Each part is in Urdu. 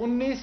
19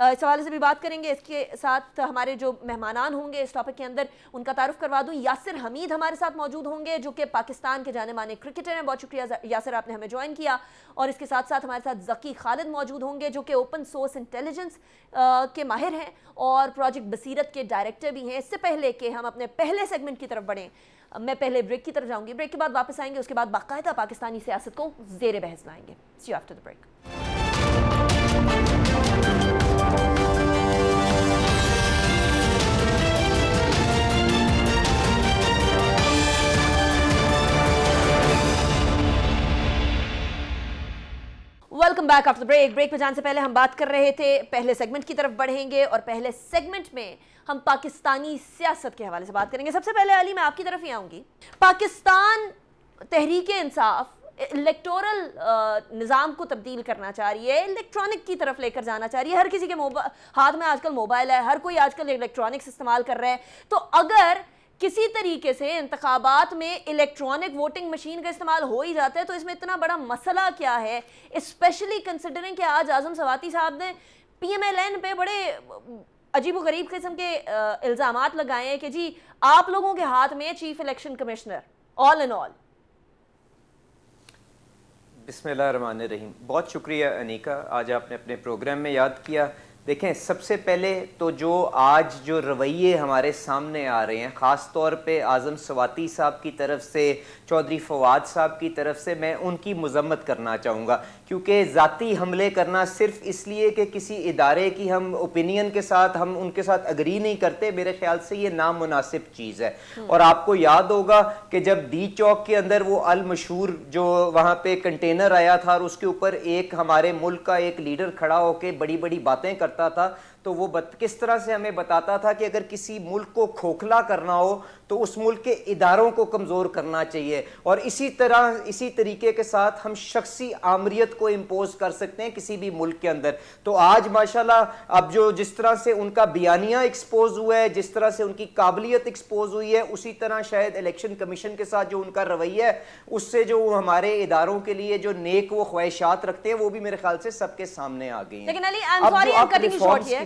اس حوالے سے بھی بات کریں گے. اس کے ساتھ ہمارے جو مہمانان ہوں گے اس ٹاپک کے اندر ان کا تعارف کروا دوں. یاسر حمید ہمارے ساتھ موجود ہوں گے جو کہ پاکستان کے جانے مانے کرکٹر ہیں. بہت شکریہ یاسر آپ نے ہمیں جوائن کیا. اور اس کے ساتھ ساتھ ہمارے ساتھ ذکی خالد موجود ہوں گے جو کہ اوپن سورس انٹیلیجنس کے ماہر ہیں اور پروجیکٹ بصیرت کے ڈائریکٹر بھی ہیں. اس سے پہلے کہ ہم اپنے پہلے سیگمنٹ کی طرف بڑھیں میں پہلے بریک کی طرف جاؤں گی. بریک کے بعد واپس آئیں گے. اس کے بعد باقاعدہ پاکستانی سیاست کو زیر بحث لائیں گے. See you after the break. Welcome back after break. Break پہ جانے سے پہلے ہم بات کر رہے تھے پہلے سیگمنٹ کی طرف بڑھیں گے اور پہلے سیگمنٹ میں ہم پاکستانی سیاست کے حوالے سے بات کریں گے. سب سے پہلے علی میں آپ کی طرف ہی آؤں گی. پاکستان تحریک انصاف الیکٹورل نظام کو تبدیل کرنا چاہ رہی ہے, الیکٹرانک کی طرف لے کر جانا چاہ رہی ہے. ہر کسی کے ہاتھ میں آج کل موبائل ہے, ہر کوئی آج کل الیکٹرانکس استعمال کر رہا ہے. تو اگر کسی طریقے سے انتخابات میں الیکٹرانک ووٹنگ مشین کا استعمال ہو ہی جاتا ہے تو اس میں اتنا بڑا مسئلہ کیا ہے, اسپیشلی کنسیڈرنگ کہ آج اعظم سواتی صاحب نے پی ایم ایل این پہ بڑے عجیب و غریب قسم کے الزامات لگائے ہیں کہ جی آپ لوگوں کے ہاتھ میں چیف الیکشن کمشنر آل ان آل. بسم اللہ الرحمن الرحیم. بہت شکریہ انیکا, آج آپ نے اپنے پروگرام میں یاد کیا. دیکھیں سب سے پہلے تو جو آج جو رویے ہمارے سامنے آ رہے ہیں خاص طور پہ اعظم سواتی صاحب کی طرف سے, چودھری فواد صاحب کی طرف سے, میں ان کی مذمت کرنا چاہوں گا کیونکہ ذاتی حملے کرنا صرف اس لیے کہ کسی ادارے کی ہم اوپینین کے ساتھ ہم ان کے ساتھ اگری نہیں کرتے, میرے خیال سے یہ نامناسب چیز ہے. اور آپ کو یاد ہوگا کہ جب ڈی چوک کے اندر وہ المشہور جو وہاں پہ کنٹینر آیا تھا اور اس کے اوپر ایک ہمارے ملک کا ایک لیڈر کھڑا ہو کے بڑی بڑی باتیں کرتا تھا تو وہ کس طرح سے ہمیں بتاتا تھا کہ اگر کسی ملک کو کھوکھلا کرنا ہو تو اس ملک کے اداروں کو کمزور کرنا چاہیے. اور اسی طریقے کے ساتھ ہم شخصی آمریت کو امپوز کر سکتے ہیں کسی بھی ملک کے اندر. تو آج ماشاءاللہ اب جو جس طرح سے ان کا بیانیہ ایکسپوز ہوا ہے, جس طرح سے ان کی قابلیت ایکسپوز ہوئی ہے, اسی طرح شاید الیکشن کمیشن کے ساتھ جو ان کا رویہ ہے اس سے جو ہمارے اداروں کے لیے جو نیک وہ خواہشات رکھتے ہیں وہ بھی میرے خیال سے سب کے سامنے آ گئی ہیں. لیکن علی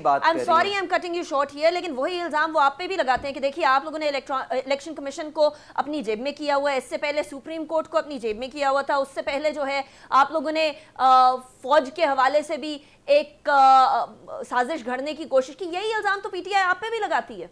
I'm cutting you short here, لیکن وہی الزام وہ آپ پہ بھی لگاتے ہیں کہ دیکھیے آپ لوگوں نے الیکشن کمیشن کو اپنی جیب میں کیا ہوا ہے, اس سے پہلے سپریم کورٹ کو اپنی جیب میں کیا ہوا تھا, اس سے پہلے جو ہے آپ لوگوں نے فوج کے حوالے سے بھی ایک سازش گھڑنے کی کوشش کی. یہی الزام تو پی ٹی آئی آپ پہ بھی لگاتی ہے.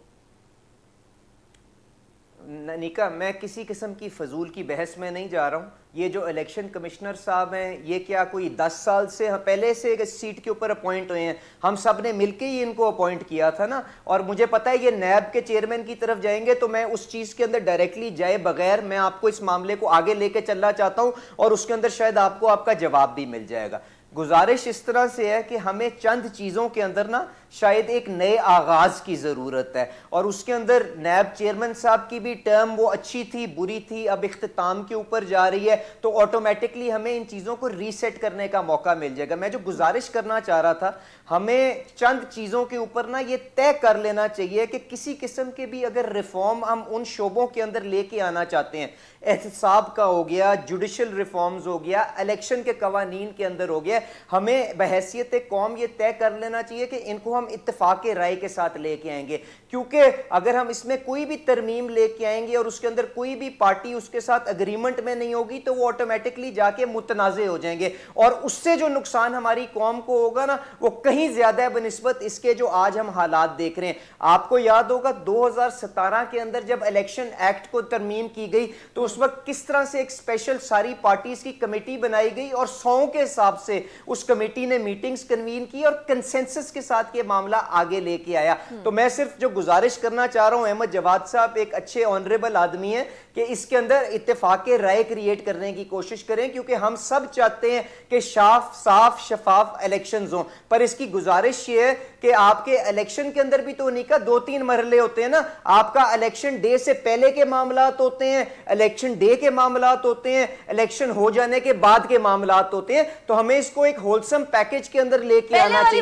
نیکا میں کسی قسم کی فضول کی بحث میں نہیں جا رہا ہوں. یہ جو الیکشن کمشنر صاحب ہیں یہ کیا کوئی 10 سال سے پہلے سے سیٹ کے اوپر اپوائنٹ ہوئے ہیں, ہم سب نے مل کے ہی ان کو اپوائنٹ کیا تھا نا. اور مجھے پتا ہے یہ نیب کے چیئرمین کی طرف جائیں گے تو میں اس چیز کے اندر ڈائریکٹلی جائے بغیر میں آپ کو اس معاملے کو آگے لے کے چلنا چاہتا ہوں اور اس کے اندر شاید آپ کو آپ کا جواب بھی مل جائے گا. گزارش اس طرح سے ہے کہ ہمیں چند چیزوں کے اندر نا شاید ایک نئے آغاز کی ضرورت ہے, اور اس کے اندر نیب چیئرمین صاحب کی بھی ٹرم وہ اچھی تھی بری تھی, اب اختتام کے اوپر جا رہی ہے تو آٹومیٹکلی ہمیں ان چیزوں کو ریسیٹ کرنے کا موقع مل جائے گا. میں جو گزارش کرنا چاہ رہا تھا, ہمیں چند چیزوں کے اوپر نا یہ طے کر لینا چاہیے کہ کسی قسم کے بھی اگر ریفارم ہم ان شعبوں کے اندر لے کے آنا چاہتے ہیں, احتساب کا ہو گیا, جوڈیشل ریفارمز ہو گیا, الیکشن کے قوانین کے اندر ہو گیا, ہمیں بحیثیت قوم یہ طے کر لینا چاہیے کہ ان کو ہم اتفاق رائے کے ساتھ لے کے آئیں گے. کیونکہ اگر ہم اس میں کوئی بھی ترمیم لے کے آئیں گے اور اس کے اندر کوئی بھی پارٹی اس کے ساتھ اگریمنٹ میں نہیں ہوگی تو وہ آٹومیٹکلی جا کے متنازع ہو جائیں گے, اور اس سے جو نقصان ہماری قوم کو ہوگا نا وہ کہیں زیادہ ہے بنسبت اس کے جو آج ہم حالات دیکھ رہے ہیں. آپ کو یاد ہوگا 2017 کے اندر جب الیکشن ایکٹ کو ترمیم کی گئی تو اس وقت کس طرح سے ایک اسپیشل ساری پارٹیز کی کمیٹی بنائی گئی اور 100 کے حساب سے اس کمیٹی نے میٹنگز کنوین کی اور کنسنسس کے ساتھ یہ معاملہ آگے لے کے آیا. تو میں صرف جو گزارش کرنا چاہ رہا ہوں, احمد جواد صاحب ایک اچھے آنریبل آدمی ہیں, کہ اس کے اندر اتفاق رائے کریٹ کرنے کی کوشش کریں کیونکہ ہم سب چاہتے ہیں کہ صاف شفاف الیکشنز ہوں. پر اس کی گزارش یہ ہے کہ آپ کے الیکشن کے اندر بھی تو نہیں کا 2-3 مرحلے ہوتے ہیں نا. آپ کا الیکشن ڈے سے پہلے کے معاملات ہوتے ہیں, الیکشن ڈے کے معاملات ہوتے ہیں, الیکشن ہو جانے کے بعد کے معاملات ہوتے ہیں. تو ہمیں اس کو ایک ہولسم پیکج کے اندر لے کے آنا چاہیے.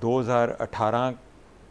2018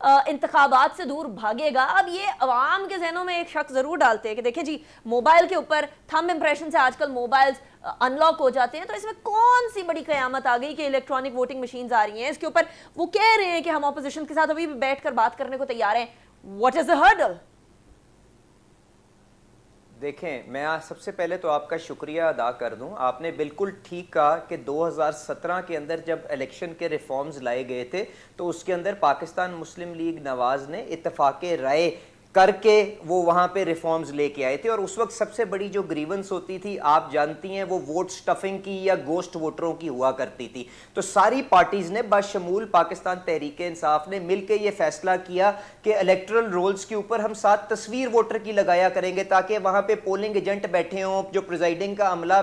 انتخابات سے دور بھاگے گا. اب یہ عوام کے ذہنوں میں ایک شک ضرور ڈالتے ہیں کہ دیکھیں جی موبائل کے اوپر تھم امپریشن سے آج کل موبائلز ان لاک ہو جاتے ہیں, تو اس میں کون سی بڑی قیامت آ گئی کہ الیکٹرانک ووٹنگ مشینز آ رہی ہیں. اس کے اوپر وہ کہہ رہے ہیں کہ ہم اپوزیشن کے ساتھ ابھی بھی بیٹھ کر بات کرنے کو تیار ہیں. What is the hurdle؟ دیکھیں میں سب سے پہلے تو آپ کا شکریہ ادا کر دوں, آپ نے بالکل ٹھیک کہا کہ 2017 کے اندر جب الیکشن کے ریفارمز لائے گئے تھے تو اس کے اندر پاکستان مسلم لیگ نواز نے اتفاق رائے کر کے وہ وہاں پہ ریفارمز لے کے آئے تھے, اور اس وقت سب سے بڑی جو گریونس ہوتی تھی آپ جانتی ہیں وہ ووٹ سٹفنگ کی یا گوشت ووٹروں کی ہوا کرتی تھی. تو ساری پارٹیز نے بشمول پاکستان تحریک انصاف نے مل کے یہ فیصلہ کیا کہ الیکٹرل رولز کے اوپر ہم 7 تصویر ووٹر کی لگایا کریں گے تاکہ وہاں پہ پولنگ ایجنٹ بیٹھے ہوں, جو پریزائڈنگ کا عملہ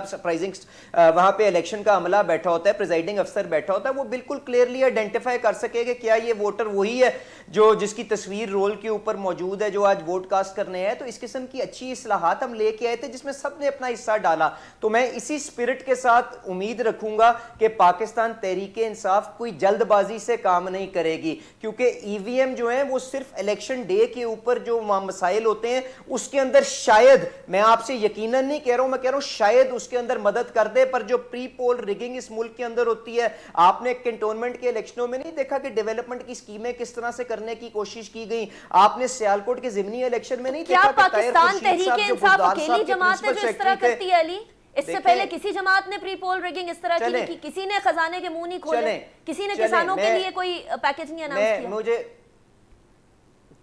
وہاں پہ الیکشن کا عملہ بیٹھا ہوتا ہے, پریزائڈنگ افسر بیٹھا ہوتا ہے, وہ بالکل کلیئرلی آئیڈینٹیفائی کر سکے کہ کیا یہ ووٹر وہی ہے جو جس کی تصویر رول کے اوپر موجود ہے جو آج ووٹ کاسٹ کرنے ہیں. تو اس قسم کی اچھی اصلاحات ہم لے کے آئے تھے جس میں سب نے اپنا حصہ ڈالا. تو میں اسی سپرٹ کے ساتھ امید رکھوں گا کہ پاکستان تحریک انصاف کوئی جلد بازی سے کام نہیں کرے گی, کیونکہ ای وی ایم جو ہیں وہ صرف الیکشن ڈے کے اوپر جو مسائل ہوتے ہیں اس کے اندر شاید, میں آپ سے یقیناً نہیں کہہ رہا ہوں, میں کہہ رہا ہوں شاید اس کے اندر مدد کر دے, پر جو پری پول ریگنگ اس ملک کے اندر ہوتی ہے, آپ نے کنٹونمنٹ کے الیکشنوں میں نہیں دیکھا کہ ڈیولپمنٹ کی سکیمیں کس طرح سے کرنے کی کوشش کی گئی, آپ نے سیالکوٹ کے ضمنی الیکشن میں نہیں کیا دیکھا کہ پاکستان تحریک انصاف اکیلی جماعت ہے جو اس طرح کرتی ہے علی؟ اس سے پہلے کسی جماعت نے پری پول ریگنگ اس طرح کی, کسی نے خزانے کے منہ نہیں کھولے, کسی نے کسانوں کے لیے کوئی پیکیج نہیں اناؤنس کیا.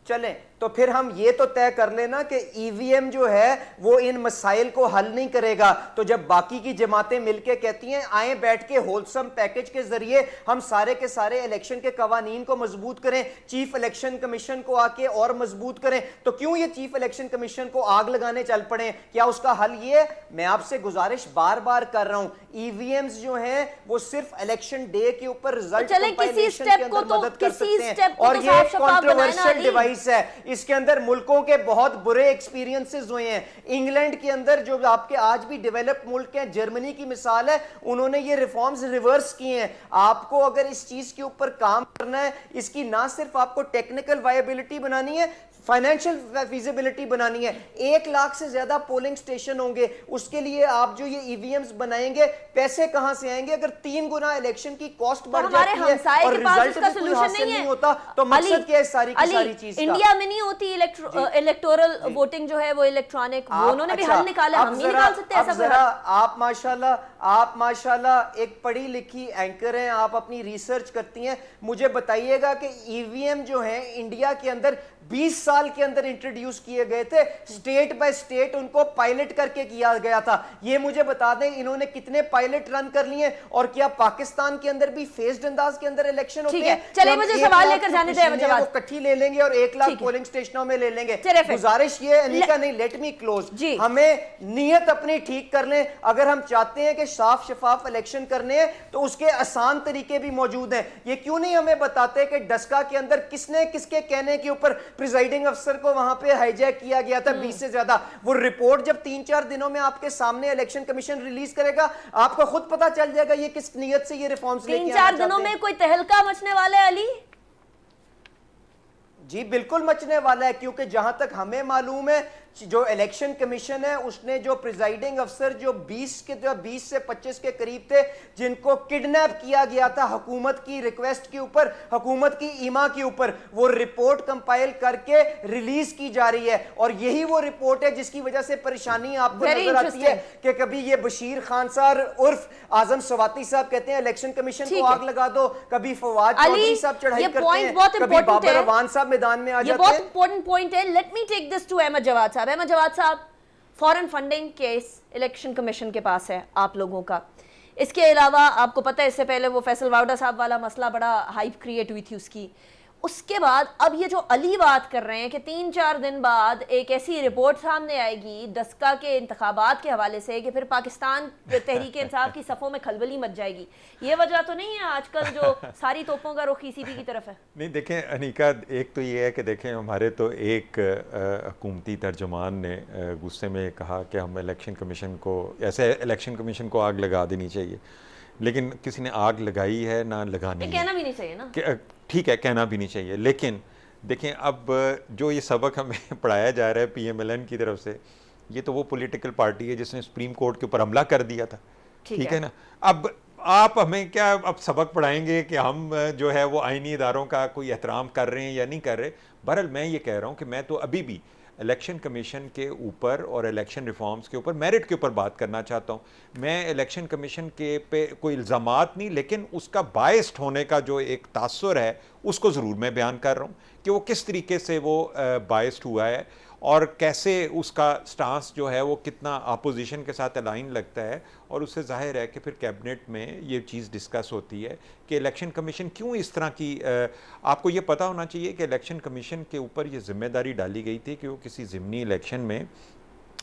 چلیں تو پھر ہم یہ تو طے کر لینا کہ ای وی ایم جو ہے وہ ان مسائل کو حل نہیں کرے گا. تو جب باقی کی جماعتیں مل کے کہتی ہیں آئیں بیٹھ کے ہولسم پیکج کے ذریعے ہم سارے کے سارے الیکشن کے قوانین کو مضبوط کریں, چیف الیکشن کمیشن کو آ کے اور مضبوط کریں, تو کیوں یہ چیف الیکشن کمیشن کو آگ لگانے چل پڑے؟ کیا اس کا حل یہ ہے؟ میں آپ سے گزارش بار بار کر رہا ہوں, ای وی ایمز جو ہیں وہ صرف الیکشن ڈے کے اوپر رزلٹ کمپائلیشن کے اندر مدد کر سکتے ہیں, اور یہ کنٹروورشل ڈیوائس ہے. اس کے اندر ملکوں کے بہت برے ایکسپیرینسز ہوئے ہیں. انگلینڈ کے اندر جو آپ کے آج بھی ڈیولپ ملک ہیں, جرمنی کی مثال ہے, انہوں نے یہ ریفارمز ریورس کیے ہیں. آپ کو اگر اس چیز کے اوپر کام کرنا ہے, اس کی نہ صرف آپ کو ٹیکنیکل وائبلٹی بنانی ہے, فائنینشل فیزیبلٹی بنانی ہے. 1 لاکھ سے زیادہ پولنگ سٹیشن ہوں گے, اس کے لیے آپ جو یہ ای وی ایمز بنائیں گے پیسے کہاں سے آئیں گے؟ اگر 3 گنا الیکشن کی کاسٹ بڑھ جاتی ہے اور ریزلٹ بھی کوئی حاصل نہیں ہوتا تو مقصد کیا ہے ساری کی ساری چیز کا؟ انڈیا میں نہیں ہوتی الیکٹورل ووٹنگ جو ہے وہ الیکٹرانک, وہ انہوں نے بھی حل نکالا, ہم نہیں نکال سکتے ایسا کوئی حل؟ آپ ماشاءاللہ ایک پڑھی لکھی اینکر ہیں, آپ اپنی ریسرچ کرتی ہیں, مجھے بتائیے گا کہ ای وی ایم جو ہیں انڈیا کے اندر 20 سال کے اندر انٹروڈیوس کیے گئے تھے, سٹیٹ بائی سٹیٹ ان کو پائلٹ کر کے کیا گیا تھا. یہ مجھے بتا دیں انہوں نے کتنے پائلٹ رن کر لیے, اور کیا پاکستان کے اندر بھی فیزڈ انداز کے اندر الیکشن ہوتے ہیں؟ چلیں مجھے سوال لے کر جانے دیں, وہ کٹھی لے لیں گے اور 1 لاکھ پولنگ سٹیشنوں میں لے لیں گے. گزارش یہ انیکا نہیں, لیٹ می کلوز, ہمیں نیت اپنی ٹھیک کر لیں. اگر ہم چاہتے ہیں کہ صاف شفاف الیکشن کرنے ہیں تو اس کے آسان طریقے بھی موجود ہیں. یہ کیوں نہیں ہمیں بتاتے کہ ڈسکا کے اندر کس نے کس کے کہنے کے اوپر پریزائڈنگ افسر کو وہاں پہ ہائی جیک کیا گیا تھا 20 سے زیادہ. وہ رپورٹ جب 3-4 دنوں میں آپ کے سامنے الیکشن کمیشن ریلیز کرے گا, آپ کو خود پتا چل جائے گا یہ کس نیت سے یہ ریفارمز لے کے آنا چاہتے ہیں. 3-4 دنوں میں کوئی تہلکہ مچنے والا ہے علی؟ جی بالکل مچنے والا ہے, کیونکہ جہاں تک ہمیں معلوم ہے جو الیکشن کمیشن ہے اس نے جو پریزائڈنگ افسر جو 20 سے 25 کے قریب تھے جن کو کڈنیپ کیا گیا تھا حکومت کی ریکویسٹ کے اوپر, حکومت کی ایما کے اوپر, وہ رپورٹ کمپائل کر کے ریلیز کی جا رہی ہے. اور یہی وہ رپورٹ ہے جس کی وجہ سے پریشانی آپ کو نظر آتی ہے کہ کبھی یہ بشیر خان صاحب عرف اعظم سواتی صاحب کہتے ہیں الیکشن کمیشن کو آگ لگا دو, کبھی فواد چودھری صاحب چڑھائی کرتے ہیں, کبھی بابر اوان صاحب میدان میں آ جاتے ہیں. یہ بہت امپورٹنٹ پوائنٹ ہے. Let me take this to Ahmed Jawad صاحب. احمد جواد صاحب, foreign funding case election commission کے پاس ہے آپ لوگوں کا. اس کے علاوہ آپ کو پتہ ہے اس سے پہلے وہ فیصل واؤڈا صاحب والا مسئلہ بڑا ہائپ کریٹ ہوئی تھی اس کی. اس کے بعد اب یہ جو علی بات کر رہے ہیں کہ 3-4 دن بعد ایک ایسی رپورٹ سامنے آئے گی ڈسکا کے انتخابات کے حوالے سے کہ پھر پاکستان تحریک انصاف کی صفوں میں کھلبلی مچ جائے گی, یہ وجہ تو نہیں ہے آج کل جو ساری توپوں کا رخ ای سی پی کی طرف ہے؟ نہیں دیکھیں انیکا, ایک تو یہ ہے کہ دیکھیں ہمارے تو ایک حکومتی ترجمان نے غصے میں کہا کہ ہم الیکشن کمیشن کو ایسے الیکشن کمیشن کو آگ لگا دینی چاہیے, لیکن کسی نے آگ لگائی ہے نہ لگانی ہے. کہنا بھی نہیں چاہیے نا, ٹھیک ہے کہنا بھی نہیں چاہیے, لیکن دیکھیں اب جو یہ سبق ہمیں پڑھایا جا رہا ہے پی ایم ایل این کی طرف سے, یہ تو وہ پولیٹیکل پارٹی ہے جس نے سپریم کورٹ کے اوپر حملہ کر دیا تھا, ٹھیک ہے نا. اب آپ ہمیں کیا اب سبق پڑھائیں گے کہ ہم جو ہے وہ آئینی اداروں کا کوئی احترام کر رہے ہیں یا نہیں کر رہے. بہرحال میں یہ کہہ رہا ہوں کہ میں تو ابھی بھی الیکشن کمیشن کے اوپر اور الیکشن ریفارمز کے اوپر میرٹ کے اوپر بات کرنا چاہتا ہوں. میں الیکشن کمیشن کے پہ کوئی الزامات نہیں, لیکن اس کا بائسڈ ہونے کا جو ایک تاثر ہے اس کو ضرور میں بیان کر رہا ہوں کہ وہ کس طریقے سے وہ بائسڈ ہوا ہے اور کیسے اس کا سٹانس جو ہے وہ کتنا اپوزیشن کے ساتھ الائن لگتا ہے. اور اس سے ظاہر ہے کہ پھر کیبنٹ میں یہ چیز ڈسکس ہوتی ہے کہ الیکشن کمیشن کیوں اس طرح کی, آپ کو یہ پتہ ہونا چاہیے کہ الیکشن کمیشن کے اوپر یہ ذمہ داری ڈالی گئی تھی کہ وہ کسی ضمنی الیکشن میں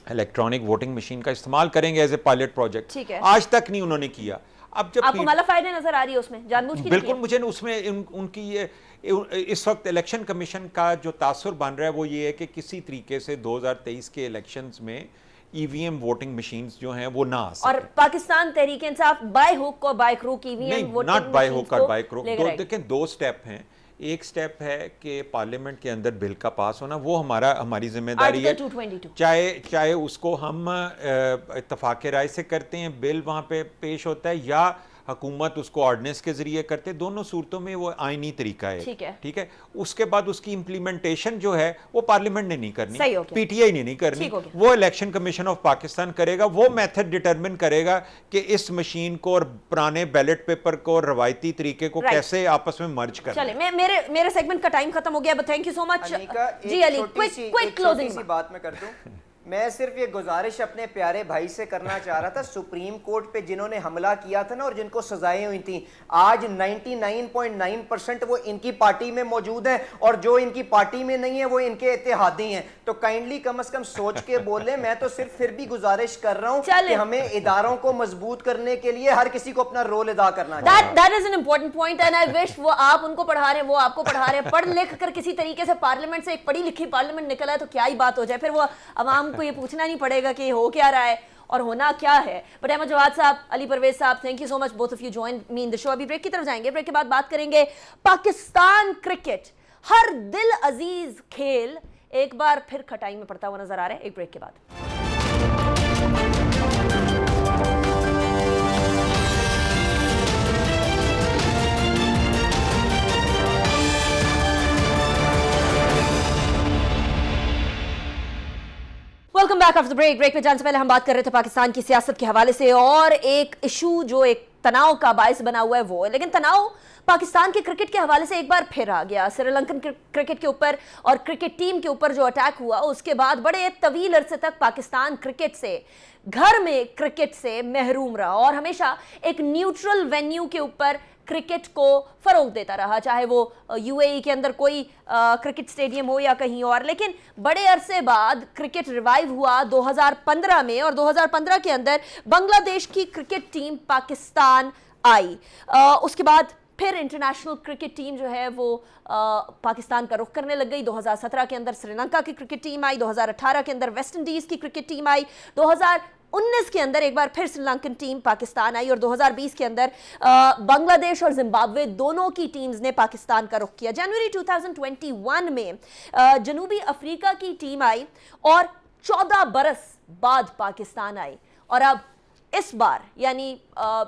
الیکٹرانک ووٹنگ مشین کا استعمال کریں گے ایز اے پائلٹ پروجیکٹ. آج تک نہیں انہوں نے کیا. اب جب آپ کو مالا فائدے نظر آ رہی ہے اس میں جان بوجھ کے؟ بالکل, مجھے اس میں ان کی یہ اس وقت الیکشن کمیشن کا جو تاثر بن رہا ہے وہ یہ ہے کہ کسی طریقے سے 2023 کے الیکشنز میں ای وی ایم ووٹنگ مشینز جو ہیں وہ نہ آ سکیں. اور Pakistan Tehreek Insaf by hook or by crook E V M voting not by hook or by کروک. دیکھیں دو سٹیپ ہیں. ایک سٹیپ ہے کہ پارلیمنٹ کے اندر بل کا پاس ہونا, وہ ہماری ذمہ داری ہے, چاہے اس کو ہم اتفاق رائے سے کرتے ہیں, بل وہاں پہ پیش ہوتا ہے, یا حکومت اس کو آرڈیننس کے ذریعے کرتے. دونوں صورتوں میں وہ آئینی طریقہ ہے, ٹھیک ہے. اس کے بعد اس کی امپلیمنٹیشن جو ہے وہ پارلیمنٹ نے نہیں کرنی, پی ٹی آئی نے نہیں کرنی, وہ الیکشن کمیشن آف پاکستان کرے گا. وہ میتھڈ ڈٹرمن کرے گا کہ اس مشین کو اور پرانے بیلٹ پیپر کو اور روایتی طریقے کو کیسے آپس میں مرج کرنا. چلیں, میرے سیگمنٹ کا ٹائم ختم ہو گیا, but thank you so much. جی علی, کوئک کلوزنگ بات میں کر دوں. میں صرف یہ گزارش اپنے پیارے بھائی سے کرنا چاہ رہا تھا, سپریم کورٹ پہ جنہوں نے حملہ کیا تھا نا اور جن کو سزائیں ہوئی تھیں, آج 99.9% وہ ان کی پارٹی میں موجود ہیں, اور جو ان کی پارٹی میں نہیں ہیں وہ ان کے اتحادی ہیں. تو کائنڈلی کم از کم سوچ کے بولیں. میں تو صرف پھر بھی گزارش کر رہا ہوں کہ ہمیں اداروں کو مضبوط کرنے کے لیے ہر کسی کو اپنا رول ادا کرنا چاہیے. That is an important point and I wish وہ آپ ان کو پڑھا رہے ہیں, وہ آپ کو پڑھا رہے ہیں. پڑھ لکھ کر کسی طریقے سے پارلیمنٹ سے ایک پڑھی لکھی پارلیمنٹ نکلا ہے تو کیا ہی بات ہو جائے, پھر وہ عوام کو یہ پوچھنا نہیں پڑے گا کہ ہو کیا رہا ہے اور ہونا کیا ہے. بٹ احمد جواد صاحب, علی پرویز صاحب, thank you so much both of you join me in the show. ابھی بریک کی طرف جائیں گے, بریک کے بعد بات کریں گے پاکستان کرکٹ, ہر دل عزیز کھیل ایک بار پھر کھٹائی میں پڑتا ہوا نظر آ رہا ہے. ایک بریک کے بعد. Welcome back after break. Break پہ جانے سے پہلے ہم بات کر رہے تھے پاکستان کی سیاست کے حوالے سے, اور ایک ایشو جو ایک تناؤ کا باعث بنا ہوا ہے وہ ہے, لیکن تناؤ پاکستان کے کرکٹ کے حوالے سے ایک بار پھر آ گیا. سری لنکن کرکٹ کے اوپر اور کرکٹ ٹیم کے اوپر جو اٹیک ہوا, اس کے بعد بڑے طویل عرصے تک پاکستان کرکٹ سے, گھر میں کرکٹ سے محروم رہا اور ہمیشہ ایک نیوٹرل وینیو کے اوپر کرکٹ کو فروغ دیتا رہا, چاہے وہ یو اے ای کے اندر کوئی کرکٹ سٹیڈیم ہو یا کہیں اور. لیکن بڑے عرصے بعد کرکٹ ریوائیو ہوا 2015 میں, اور 2015 کے اندر بنگلہ دیش کی کرکٹ ٹیم پاکستان آئی. اس کے بعد پھر انٹرنیشنل کرکٹ ٹیم جو ہے وہ پاکستان کا رخ کرنے لگ گئی. 2017 کے اندر سری لنکا کی کرکٹ ٹیم آئی, 2018 کے اندر ویسٹ انڈیز کی کرکٹ ٹیم آئی, 2019 کے اندر ایک بار پھر سری لنکن ٹیم پاکستان آئی, اور 2020 کے اندر بنگلہ دیش اور زمبابوے دونوں کی ٹیمز نے پاکستان کا رخ کیا. جنوری 2021 میں جنوبی افریقہ کی ٹیم آئی اور 14 برس بعد پاکستان آئی, اور اب اس بار یعنی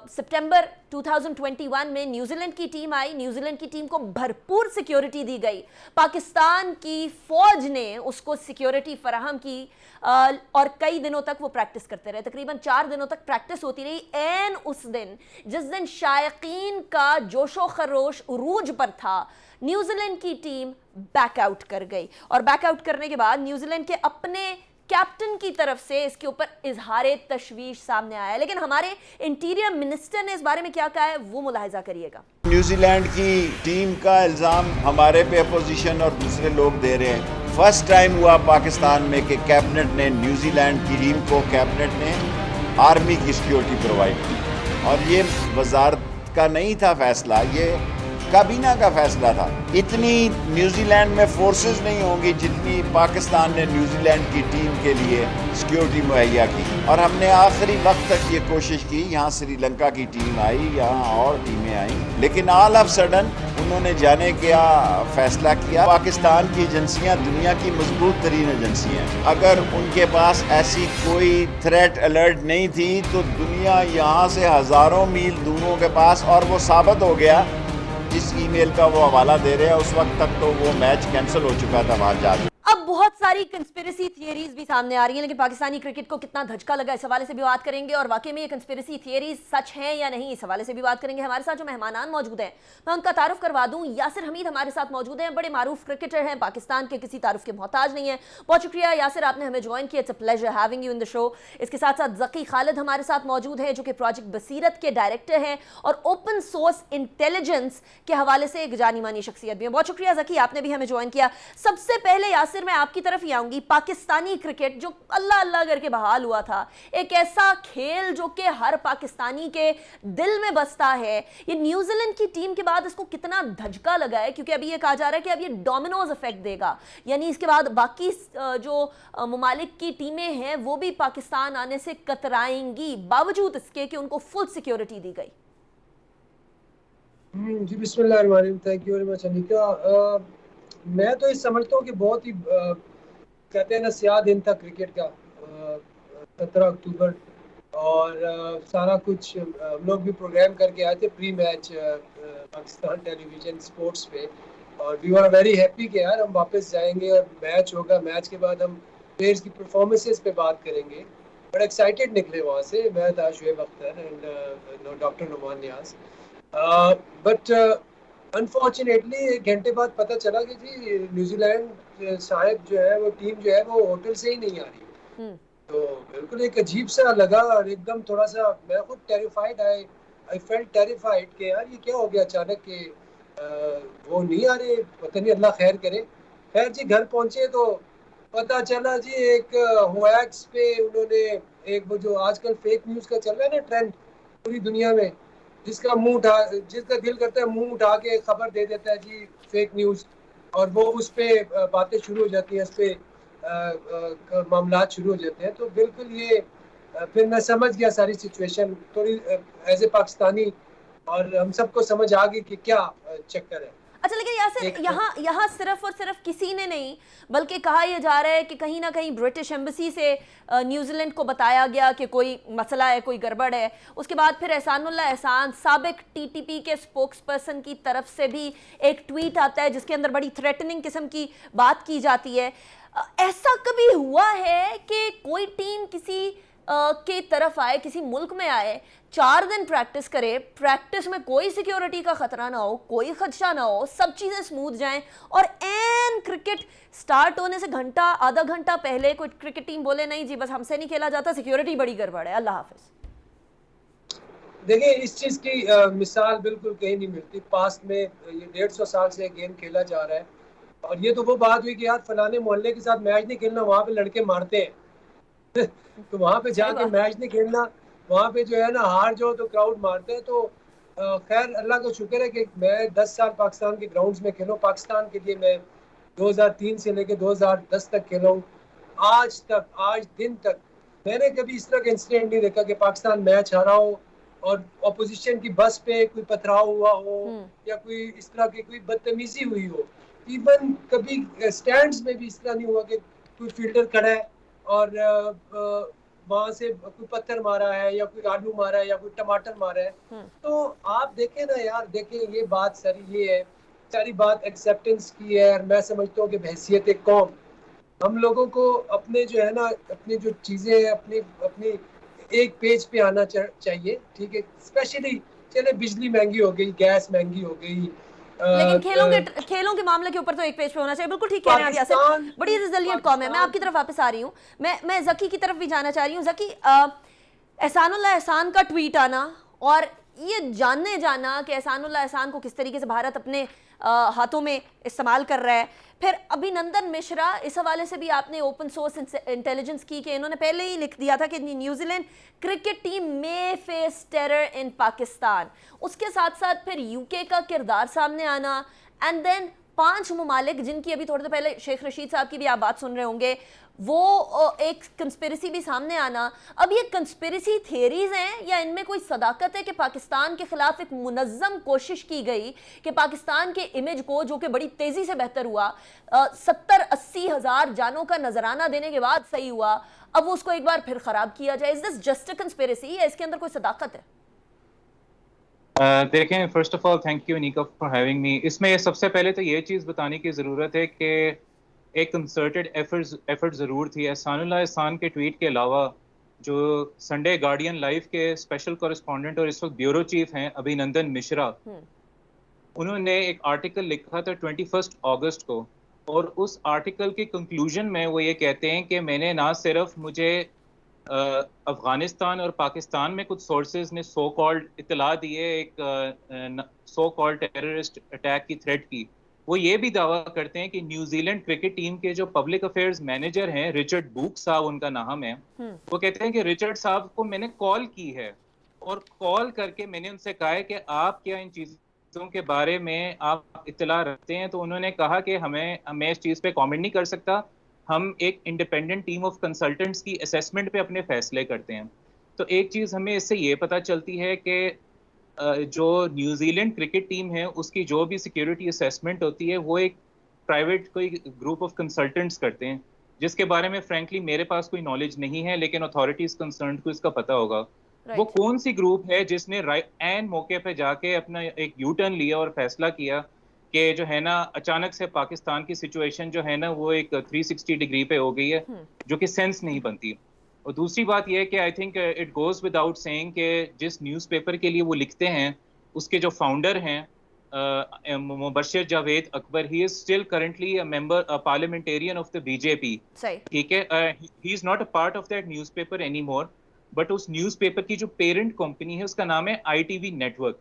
سپٹمبر 2021 میں نیوزی لینڈ کی ٹیم آئی. نیوزی لینڈ کی ٹیم کو بھرپور سیکیورٹی دی گئی, پاکستان کی فوج نے اس کو سیکیورٹی فراہم کی, اور کئی دنوں تک وہ پریکٹس کرتے رہے. تقریباً 4 دنوں تک پریکٹس ہوتی رہی. این اس دن جس دن شائقین کا جوش و خروش عروج پر تھا, نیوزی لینڈ کی ٹیم بیک آؤٹ کر گئی, اور بیک آؤٹ کرنے کے بعد نیوزی لینڈ کے اپنے کیپٹن کی طرف سے اس کے اوپر اظہار تشویش سامنے آیا ہے. لیکن ہمارے انٹیریئر منسٹر نے اس بارے میں کیا کہا ہے وہ ملاحظہ کریے گا. نیوزی لینڈ کی ٹیم کا الزام ہمارے پہ اپوزیشن اور دوسرے لوگ دے رہے ہیں. فرسٹ ٹائم ہوا پاکستان میں کہ کیبنٹ نے نیوزی لینڈ کی ٹیم کو کیبنٹ نے آرمی کی سیکیورٹی پرووائڈ کی, اور یہ وزارت کا نہیں تھا فیصلہ, یہ کابینہ کا فیصلہ تھا. اتنی نیوزی لینڈ میں فورسز نہیں ہوں گی جتنی پاکستان نے نیوزی لینڈ کی ٹیم کے لیے سیکیورٹی مہیا کی, اور ہم نے آخری وقت تک یہ کوشش کی. یہاں سری لنکا کی ٹیم آئی, یہاں اور ٹیمیں آئیں, لیکن آل آف سڈن انہوں نے جانے کیا فیصلہ کیا. پاکستان کی ایجنسیاں دنیا کی مضبوط ترین ایجنسیاں ہیں. اگر ان کے پاس ایسی کوئی تھریٹ الرٹ نہیں تھی تو دنیا یہاں سے ہزاروں میل دوروں کے پاس, اور وہ ثابت ہو گیا. جس ای میل کا وہ حوالہ دے رہے ہیں اس وقت تک تو وہ میچ کینسل ہو چکا تھا وہاں جا کے. اب بہت ساری کنسپیریسی تھیوریز بھی سامنے آ رہی ہیں, لیکن پاکستانی کرکٹ کو کتنا دھچکا لگا اس حوالے سے بھی بات کریں گے, اور واقعی میں یہ کنسپیریسی تھیوریز سچ ہیں یا نہیں اس حوالے سے بھی بات کریں گے. ہمارے ساتھ جو مہمانان موجود ہیں میں ان کا تعارف کروا دوں. یاسر حمید ہمارے ساتھ موجود ہیں, بڑے معروف کرکٹر ہیں, پاکستان کے کسی تعارف کے محتاج نہیں ہیں. بہت شکریہ یاسر, آپ نے ہمیں جوائن کیا. It's a pleasure having you in the show. اس کے ساتھ ساتھ ذکی خالد ہمارے ساتھ موجود ہیں جو کہ پروجیکٹ بصیرت کے ڈائریکٹر ہیں اور اوپن سورس انٹیلیجنس کے حوالے سے ایک جانی مانی شخصیت بھی ہیں. بہت شکریہ ذکی, آپ نے بھی ہمیں جوائن کیا. سب سے پہلے یاسر میں آپ کی طرف ہی آؤں گی. پاکستانی کرکٹ جو اللہ اللہ کر کے بحال ہوا تھا, ایک ایسا کھیل جو کہ ہر پاکستانی کے دل میں بستا ہے, یہ نیوزی لینڈ کی ٹیم کے بعد اس کو کتنا دھچکا لگا ہے, کیونکہ ابھی یہ کہا جا رہا ہے کہ اب یہ ڈومینوز افیکٹ دے گا, یعنی اس کے بعد باقی جو ممالک کی ٹیمیں ہیں وہ بھی پاکستان آنے سے کترائیں گی باوجود اس کے کہ ان کو فل سیکیورٹی دی گئی. جی بسم اللہ الرحمن الرحیم. Thank you very much انیکا. میں تو یہ سمجھتا ہوں کہ بہت ہی کہتے ہیں نا سیاہ دن تھا کرکٹ کا, 17 اکتوبر, اور سارا کچھ ہم لوگ بھی پروگرام کر کے آئے تھے پری میچ پاکستان ٹیلی ویژن سپورٹس پہ, اور وی آر ویری ہیپی کہ یار ہم واپس جائیں گے اور میچ ہوگا. میچ کے بعد ہم پلیئرس کی پرفارمنسز پہ بات کریں گے. بڑا ایکسائٹیڈ نکلے وہاں سے, میں تھا Shoaib Akhtar and doctor Nauman Niaz. But unfortunately ایک گھنٹے بعد پتہ چلا کہ جی نیوزی لینڈ صاحب جو ہے وہ ٹیم جو ہے وہ ہوٹل سے ہی نہیں آ رہی. تو بالکل ایک عجیب سا لگا, اور ایک دم تھوڑا سا میں خود ٹیریفائڈ آئی فیلٹ ٹیریفائڈ کہ یار یہ کیا ہو گیا اچانک کہ وہ نہیں آ رہے, پتہ نہیں اللہ خیر کرے. خیر جی گھر پہنچے تو پتہ چلا جی ایک ہویکس پہ انہوں نے ایک وہ جو آج کل فیک نیوز کا چل رہا ہے نا ٹرینڈ پوری دنیا میں, جس کا دل کرتا ہے منہ اٹھا کے خبر دے دیتا ہے جی فیک نیوز, اور وہ اس پہ باتیں شروع ہو جاتی ہیں, اس پہ معاملات شروع ہو جاتے ہیں. تو بالکل یہ پھر میں سمجھ گیا ساری سچویشن تھوڑی ایز اے پاکستانی, اور ہم سب کو سمجھ آ گئی کہ کیا چکر ہے. اچھا لیکن یاسر یہاں صرف اور صرف کسی نے نہیں بلکہ کہا یہ جا رہا ہے کہ کہیں نہ کہیں برٹش ایمبیسی سے نیوزی لینڈ کو بتایا گیا کہ کوئی مسئلہ ہے, کوئی گڑبڑ ہے. اس کے بعد پھر احسان اللہ احسان سابق ٹی ٹی پی کے اسپوکس پرسن کی طرف سے بھی ایک ٹویٹ آتا ہے جس کے اندر بڑی تھریٹننگ قسم کی بات کی جاتی ہے. ایسا کبھی ہوا ہے کہ کوئی ٹیم کسی کے طرف آئے, کسی ملک میں آئے, 4 دن پریکٹس کرے, پریکٹس میں کوئی سیکیورٹی کا خطرہ نہ ہو, کوئی خدشہ نہ ہو, سب چیزیں سموتھ جائیں, اور این کرکٹ سٹارٹ ہونے سے گھنٹہ آدھا گھنٹہ پہلے کوئی کرکٹ ٹیم بولے نہیں جی بس ہم سے نہیں کھیلا جاتا, سیکیورٹی بڑی گڑبڑ ہے, اللہ حافظ. دیکھیں اس چیز کی مثال بالکل کہیں نہیں ملتی. پاسٹ میں یہ 150 سال سے گیم کھیلا جا رہا ہے, اور یہ تو وہ بات ہوئی کہ یار فلانے محلے کے ساتھ میچ نہیں کھیلنا, وہاں پہ لڑکے مارتے ہیں تو وہاں پہ جا کے میچ نہیں کھیلنا, وہاں پہ جو ہے نا ہار جو تو کراؤڈ مارتے ہیں. تو خیر اللہ کا شکر ہے کہ میں 10 سال پاکستان کے گراؤنڈز میں کھیلوں. پاکستان کے لیے میں 2003 سے لے کے 2010 تک کھیلا ہوں. آج دن تک میں نے کبھی اس طرح کا انسیڈنٹ نہیں دیکھا کہ پاکستان میچ ہارا ہو اور اپوزیشن کی بس پہ کوئی پتھراؤ ہوا ہو یا کوئی اس طرح کی کوئی بدتمیزی ہوئی ہو. ایون کبھی سٹینڈز میں بھی اس طرح نہیں ہوا کہ کوئی فیلڈر کھڑا ہے اور وہاں سے کوئی پتھر مارا ہے یا کوئی آلو مارا ہے یا کوئی ٹماٹر مارا ہے. تو آپ دیکھیں نا یار, دیکھیں یہ بات ساری بات ایکسیپٹنس کی ہے, اور میں سمجھتا ہوں کہ بحیثیت قوم ہم لوگوں کو اپنے جو ہے نا اپنی جو چیزیں اپنی ایک پیج پہ آنا چاہیے. ٹھیک ہے, اسپیشلی چلے بجلی مہنگی ہو گئی, گیس مہنگی ہو گئی, لیکن کھیلوں کے معاملے کے اوپر تو ایک پیج پہ ہونا چاہیے. بالکل ٹھیک کہہ رہے ہیں یاسر, بڑی ریزیلینٹ قوم ہے. میں آپ کی طرف واپس آ رہی ہوں, میں ذکی کی طرف بھی جانا چاہ رہی ہوں. ذکی, احسان اللہ احسان کا ٹویٹ آنا اور یہ جاننے جانا کہ احسان اللہ احسان کو کس طریقے سے بھارت اپنے ہاتھوں میں استعمال کر رہا ہے. پھر ابھینندن مشرا, اس حوالے سے بھی آپ نے اوپن سورس انٹیلیجنس کی کہ انہوں نے پہلے ہی لکھ دیا تھا کہ نیوزی لینڈ کرکٹ ٹیم میں فیس ٹیرر ان پاکستان. اس کے ساتھ ساتھ پھر یو کے کا کردار سامنے آنا, اینڈ دین 5 ممالک جن کی ابھی تھوڑے دیر پہلے شیخ رشید صاحب کی بھی آپ بات سن رہے ہوں گے, وہ ایک کنسپیریسی بھی سامنے آنا, اب یہ کنسپیریسی تھیریز ہیں یا ان میں کوئی صداقت ہے کہ پاکستان کے خلاف ایک منظم کوشش کی گئی کہ پاکستان کے امیج کو, جو کہ بڑی تیزی سے بہتر ہوا, 70-80 ہزار جانوں کا نذرانہ دینے کے بعد صحیح ہوا, اب وہ اس کو ایک بار پھر خراب کیا جائے؟ از دس جسٹ اے کنسپیریسی یا اس کے اندر کوئی صداقت ہے؟ دیکھیں, first of all thank you نیکا فار ہیونگ می. اس میں سب سے پہلے تو یہ چیز بتانے کی ضرورت ہے کہ ایک کنسرٹڈ ایفرٹ ضرور تھی. احسان اللہ احسان کے ٹویٹ کے علاوہ جو سنڈے گارڈین لائف کے اسپیشل کورسپونڈنٹ اور اس وقت بیورو چیف ہیں ابھی نندن مشرا, انہوں نے ایک آرٹیکل لکھا تھا 21 اگست کو, اور اس آرٹیکل کے کنکلوژن میں وہ یہ کہتے ہیں کہ میں نے نہ صرف مجھے افغانستان اور پاکستان میں کچھ سورسز نے سو کالڈ اطلاع دی ہے ایک سو کالڈ ٹیررسٹ اٹیک کی تھریٹ کی, وہ یہ بھی دعویٰ کرتے ہیں کہ نیوزی لینڈ کرکٹ ٹیم کے جو پبلک افیئرز مینیجر ہیں رچرڈ بوک صاحب ان کا نام ہے, وہ کہتے ہیں کہ رچرڈ صاحب کو میں نے کال کی ہے اور کال کر کے میں نے ان سے کہا ہے کہ آپ کیا ان چیزوں کے بارے میں آپ اطلاع رکھتے ہیں, تو انہوں نے کہا کہ میں اس چیز پہ کامنٹ نہیں کر سکتا, ہم ایک انڈیپینڈنٹ ٹیم آف کنسلٹنٹس کی اسیسمنٹ پہ اپنے فیصلے کرتے ہیں. تو ایک چیز ہمیں اس سے یہ پتہ چلتی ہے کہ جو نیوزی لینڈ کرکٹ ٹیم ہے اس کی جو بھی سیکیورٹی اسیسمنٹ ہوتی ہے وہ ایک پرائیویٹ کوئی گروپ آف کنسلٹنٹس کرتے ہیں, جس کے بارے میں فرینکلی میرے پاس کوئی نالج نہیں ہے, لیکن اتھارٹیز کنسرنڈ کو اس کا پتہ ہوگا. وہ کون سی گروپ ہے جس نے عین موقع پہ جا کے اپنا ایک یو ٹرن لیا اور فیصلہ کیا کہ جو ہے نا اچانک سے پاکستان کی سچویشن جو ہے نا وہ ایک 360 ڈگری پہ ہو گئی ہے, جو کہ سینس نہیں بنتی. اور دوسری بات یہ ہے کہ I think it goes without آؤٹ سیئنگ کہ جس نیوز پیپر کے لیے وہ لکھتے ہیں اس کے جو فاؤنڈر ہیں Mobashar Jawed Akbar, he is still currently a member parliamentarian of the B J P. ٹھیک ہے, he is not a part of that newspaper any more, but اس نیوز پیپر کی جو پیرنٹ کمپنی ہے اس کا نام ہے I T V network.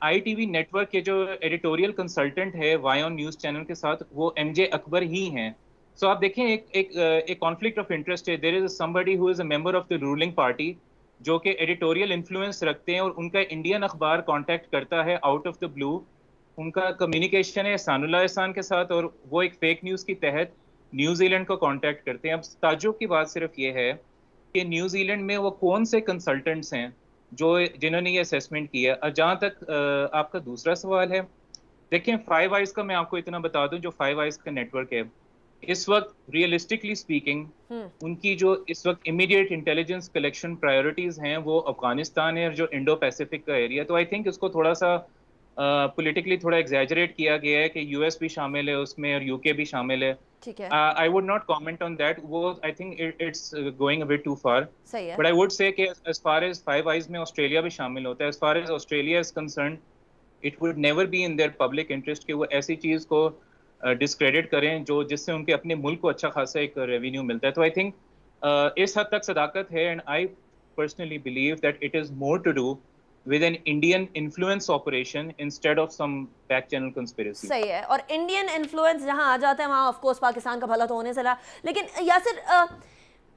I T V network کے جو ایڈیٹوریل کنسلٹنٹ ہے وائن نیوز چینل کے ساتھ وہ ایم جے اکبر ہی ہیں. سو آپ دیکھیں ایک کانفلکٹ آف انٹرسٹ ہے. دیر از somebody who is a member of the ruling party جو کہ ایڈیٹوریل انفلوئنس رکھتے ہیں, اور ان کا انڈین اخبار کانٹیکٹ کرتا ہے آؤٹ آف دا بلو, ان کا کمیونیکیشن ہے احسان اللہ احسان کے ساتھ, اور وہ ایک فیک نیوز کی تحت نیوزی لینڈ کو کانٹیکٹ کرتے ہیں. اب تعجب کی بات صرف یہ ہے کہ نیوزی لینڈ میں وہ کون سے کنسلٹنٹس ہیں جنہوں نے یہ اسیسمنٹ کیا. اور جہاں تک آپ کا دوسرا سوال ہے, دیکھیں فائیو آئیز کا میں آپ کو اتنا بتا دوں, جو فائیو آئیز کا نیٹ ورک ہے اس وقت ریئلسٹکلی اسپیکنگ ان کی جو اس وقت امیڈیٹ انٹیلیجنس کلیکشن پرائیورٹیز ہیں وہ افغانستان ہے اور جو انڈو پیسیفک کا ایریا. تو آئی تھنک اس کو تھوڑا سا پولیٹیکلی تھوڑا ایگزیجریٹ کیا گیا ہے کہ یو ایس بھی شامل ہے اس میں اور یو کے بھی شامل ہے. I would not comment on that. I think it's going a bit too far. But I would say کہ as far as Five Eyes میں آسٹریلیا بھی شامل ہوتا ہے. As far as Australia is concerned, it would never be in their public interest کہ وہ ایسی چیز کو ڈسکریڈٹ کریں جو جس سے ان کے اپنے ملک کو اچھا خاصا ایک ریونیو ملتا ہے. تو I think اس حد تک صداقت ہے, and I personally believe that it is more to do with an Indian influence operation instead of some back channel conspiracy. صحیح ہے, اور انڈین انفلوئنس جہاں آ جاتا ہے وہاں آف کورس پاکستان کا بھلا تو ہونے سے رہا. لیکن یاسر,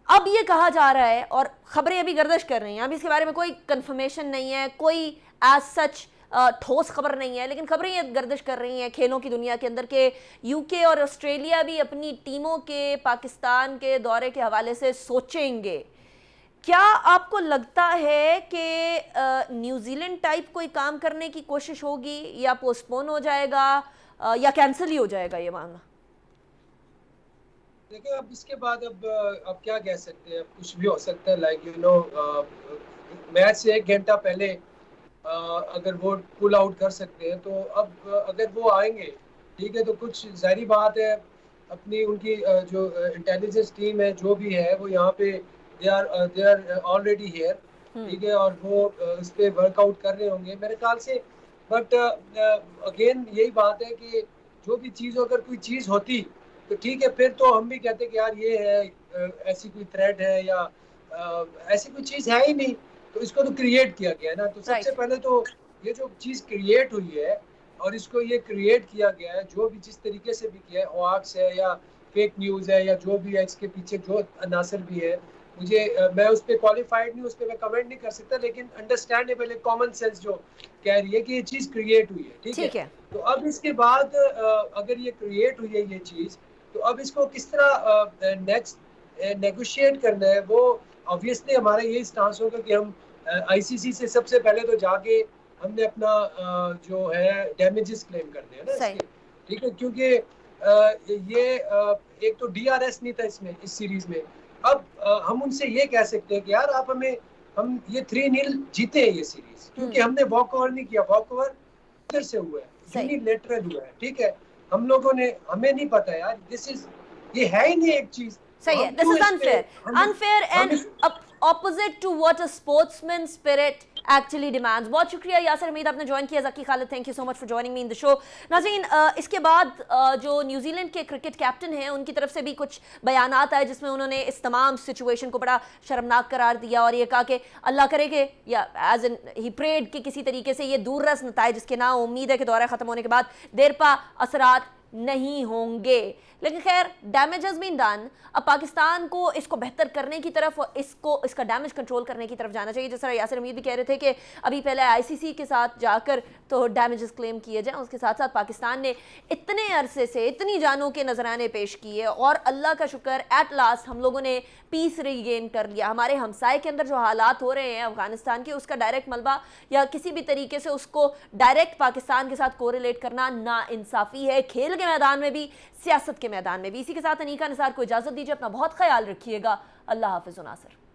اب یہ کہا جا رہا ہے اور خبریں ابھی گردش کر رہی ہیں, ابھی اس کے بارے میں کوئی کنفرمیشن نہیں ہے, کوئی ایز سچ ٹھوس خبر نہیں ہے, لیکن خبریں یہ گردش کر رہی ہیں کھیلوں کی دنیا کے اندر کہ یو کے اور آسٹریلیا بھی اپنی ٹیموں کے پاکستان کے دورے کے حوالے سے سوچیں گے. کیا آپ کو لگتا ہے کہ نیوزی لینڈ ٹائپ کوئی کام کرنے کی کوشش ہوگی, یا پوسٹ پون ہو جائے گا, یا کینسل ہی ہو جائے گا یہ معاملہ؟ دیکھیں اب اس کے بعد اب کیا کہہ سکتے ہیں, اب کچھ بھی ہو سکتا ہے. لائک یو نو میچ سے 1 گھنٹہ پہلے اگر وہ پل آؤٹ کر سکتے ہیں تو اب اگر وہ آئیں گے ٹھیک ہے, تو کچھ ظاہری بات ہے اپنی ان کی جو انٹیلیجنس ٹیم ہے جو بھی ہے وہ یہاں پہ they are already here, ٹھیک ہے, اور وہ اس پہ ورک آؤٹ کر رہے ہوں گے میرے خیال سے. بٹ اگین یہی بات ہے کہ جو بھی چیز اگر کوئی چیز ہوتی تو ٹھیک ہے, پھر تو ہم بھی کہتے کہ یار یہ ہے ایسی کوئی تھریٹ ہے یا ایسی کوئی چیز ہے ہی نہیں, تو اس کو تو کریٹ کیا گیا ہے نا. تو سب سے پہلے تو یہ جو چیز کریٹ ہوئی ہے اور اس کو یہ کریٹ کیا گیا ہے جو بھی جس طریقے سے بھی کیا ہے, ہواکس ہے یا فیک نیوز ہے یا جو بھی ہے اس کے پیچھے جو عناصر بھی ہے مجھے میں اس پہ کوالیفائڈ نہیں، اس پہ میں کمنٹ نہیں کر سکتا، لیکن انڈرسٹینڈیبل ہے، کامن سینس جو کہہ رہی ہے کہ یہ چیز کریٹ ہوئی ہے، ٹھیک ہے. تو اب اس کے بعد اگر یہ کریٹ ہوئی ہے یہ چیز، تو اب اس کو کس طرح نیکسٹ نیگوشیٹ کرنا ہے، وہ آبویسلی ہمارا یہی اسٹانس ہوگا کہ ہم آئی سی سی سے سب سے پہلے تو جا کے ہم نے اپنا جو ہے ڈیمیجز کلیم کرنے ہیں نا اس کے، ٹھیک ہے، کیونکہ یہ ایک تو ڈی آر ایس نہیں تھا اس میں، اس سیریز میں. اب ہم ان سے یہ کہہ سکتے ہیں کہ یار آپ ہم یہ 3-0 جیتے ہیں یہ سیریز، کیونکہ ہم نے واک اوور نہیں کیا، واک اوور ادھر سے ہوا ہے، یونیلیٹرل ہوا ہے، ٹھیک ہے. ہم لوگوں نے، ہمیں نہیں پتا یار، یہ ہے ہی نہیں ایک چیز. صحیح ہے. This is unfair and opposite to what a sportsman spirit actually demands. بہت شکریہ یاسر حمید، آپ نے جوائن کیا. Zaki Khalid, thank you so much for joining me in the show. ناظرین، اس کے بعد جو نیوزی لینڈ کے کرکٹ کیپٹن ہیں ان کی طرف سے بھی کچھ بیانات آئے جس میں انہوں نے اس تمام سچویشن کو بڑا شرمناک قرار دیا اور یہ کہا کہ اللہ کرے کہ یا ایز ان ہی پریڈ کہ کسی طریقے سے یہ دور رس نتائج جس کے نا امید ہے کہ دورہ ختم ہونے کے بعد دیر پا اثرات نہیں ہوں گے. لیکن خیر، ڈیمیج ہیز بین ڈن. اب پاکستان کو اس کو بہتر کرنے کی طرف، اس کا ڈیمیج کنٹرول کرنے کی طرف جانا چاہیے. جس طرح یاسر حمید بھی کہہ رہے تھے کہ ابھی پہلے آئی سی سی کے ساتھ جا کر تو ڈیمیجز کلیم کیے جائیں. اس کے ساتھ ساتھ پاکستان نے اتنے عرصے سے اتنی جانوں کے نذرانے پیش کیے اور اللہ کا شکر ایٹ لاسٹ ہم لوگوں نے پیس ری گین کر لیا. ہمارے ہمسائے کے اندر جو حالات ہو رہے ہیں افغانستان کے، اس کا ڈائریکٹ ملبہ یا کسی بھی طریقے سے اس کو ڈائریکٹ پاکستان کے ساتھ کوریلیٹ کرنا نا انصافی ہے، کھیل کے میدان میں بھی، سیاست کے میدان میں بھی. اسی کے ساتھ انیکا نثار کو اجازت دیجیے. اپنا بہت خیال رکھیے گا. اللہ حافظ و ناصر.